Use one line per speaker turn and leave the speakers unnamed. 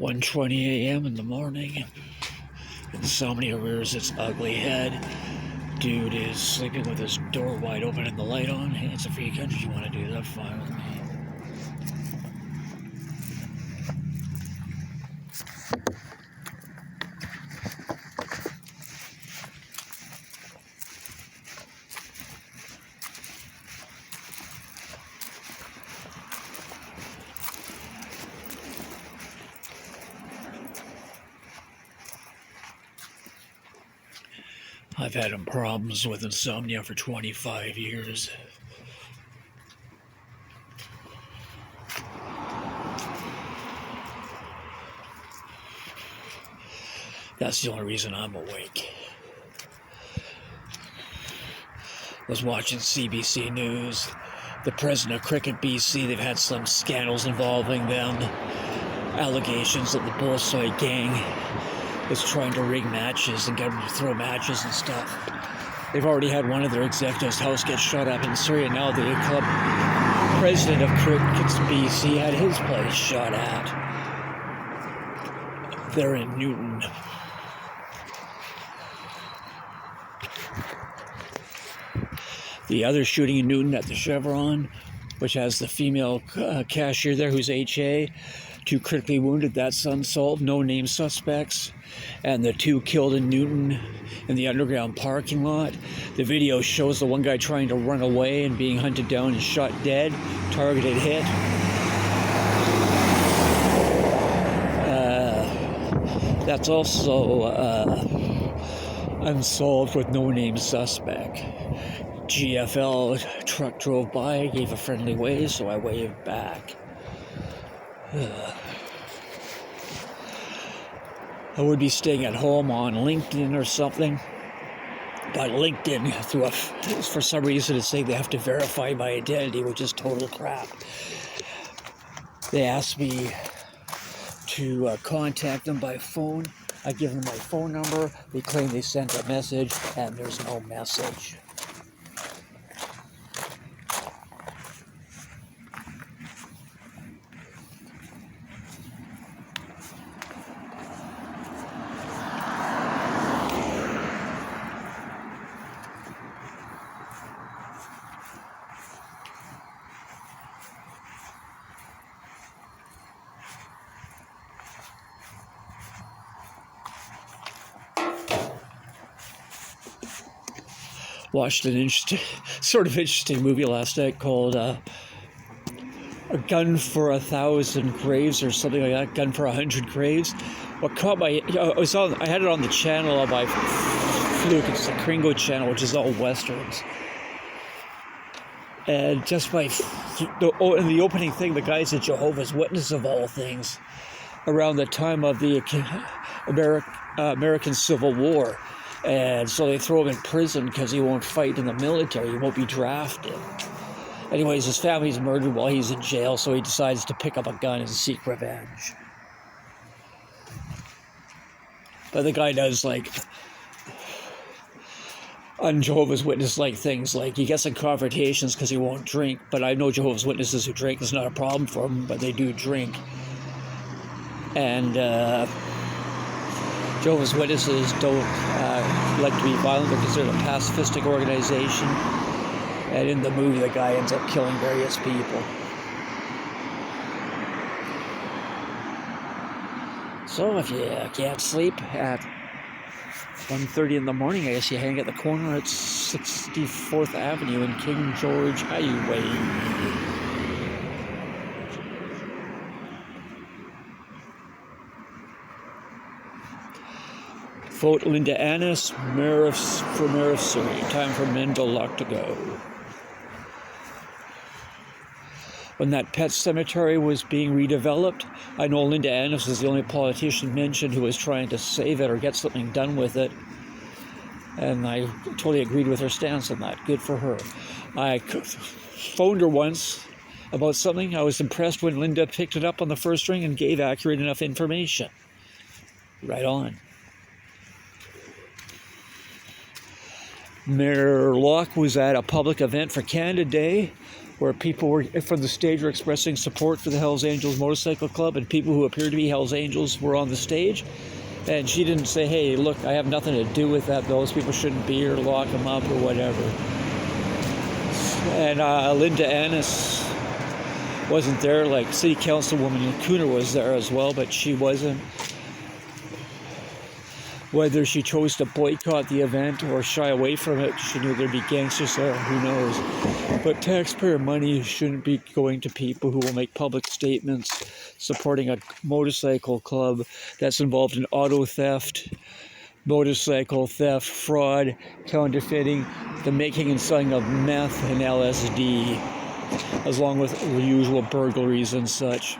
1:20 a.m. in the morning. Insomnia rears its ugly head. Dude is sleeping with his door wide open and the light on. Hey, it's a free country. You want to do that? Fine with me. I've had problems with insomnia for 25 years. That's the only reason I'm awake. I was watching CBC News. The president of Cricket BC, they've had some scandals involving them. Allegations that the Bullsoy gang is trying to rig matches and get them to throw matches and stuff. They've already had one of their executives' house get shut up in Surrey, and now the club president of Cricket BC had his place shot at. They're in Newton. The other shooting in Newton at the Chevron, which has the female cashier there who's HA, 2 critically wounded, that's unsolved, no named suspects. And the 2 killed in Newton in the underground parking lot. The video shows the one guy trying to run away and being hunted down and shot dead, targeted hit. That's also unsolved with no named suspect. GFL truck drove by, gave a friendly wave, so I waved back. I would be staying at home on LinkedIn or something, but LinkedIn, for some reason, it's saying they have to verify my identity, which is total crap. They asked me to contact them by phone. I give them my phone number. They claim they sent a message, and there's no message. Watched an interesting movie last night called A Gun for 1,000 Graves or something like that. Gun for 100 Graves. What caught my I had it on the channel by fluke. It's the Kringo channel, which is all westerns. And just in the opening thing, the guy's a Jehovah's Witness of all things, around the time of the American Civil War. And so they throw him in prison because he won't fight in the military. He won't be drafted. Anyways, his family's murdered while he's in jail, so he decides to pick up a gun and seek revenge. But the guy does, un-Jehovah's Witness-like things, like he gets in confrontations because he won't drink. But I know Jehovah's Witnesses who drink. It's not a problem for them, but they do drink. And Jehovah's Witnesses don't like to be violent because they're a pacifistic organization. And in the movie, the guy ends up killing various people. So if you can't sleep at 1:30 in the morning, I guess you hang at the corner at 64th Avenue in King George Highway. Vote Linda Annis, for Mayor of Surrey. Time for Mendel Luck to go. When that pet cemetery was being redeveloped, I know Linda Annis was the only politician mentioned who was trying to save it or get something done with it. And I totally agreed with her stance on that. Good for her. I phoned her once about something. I was impressed when Linda picked it up on the first ring and gave accurate enough information. Right on. Mayor Locke was at a public event for Canada Day where people were from the stage were expressing support for the Hells Angels Motorcycle Club, and people who appeared to be Hells Angels were on the stage. And she didn't say, hey, look, I have nothing to do with that. Those people shouldn't be here, lock them up or whatever. And Linda Annis wasn't there. Like City Councilwoman Cooner was there as well, but she wasn't. Whether she chose to boycott the event or shy away from it, she knew there'd be gangsters there, who knows. But taxpayer money shouldn't be going to people who will make public statements supporting a motorcycle club that's involved in auto theft, motorcycle theft, fraud, counterfeiting, the making and selling of meth and LSD, along with the usual burglaries and such.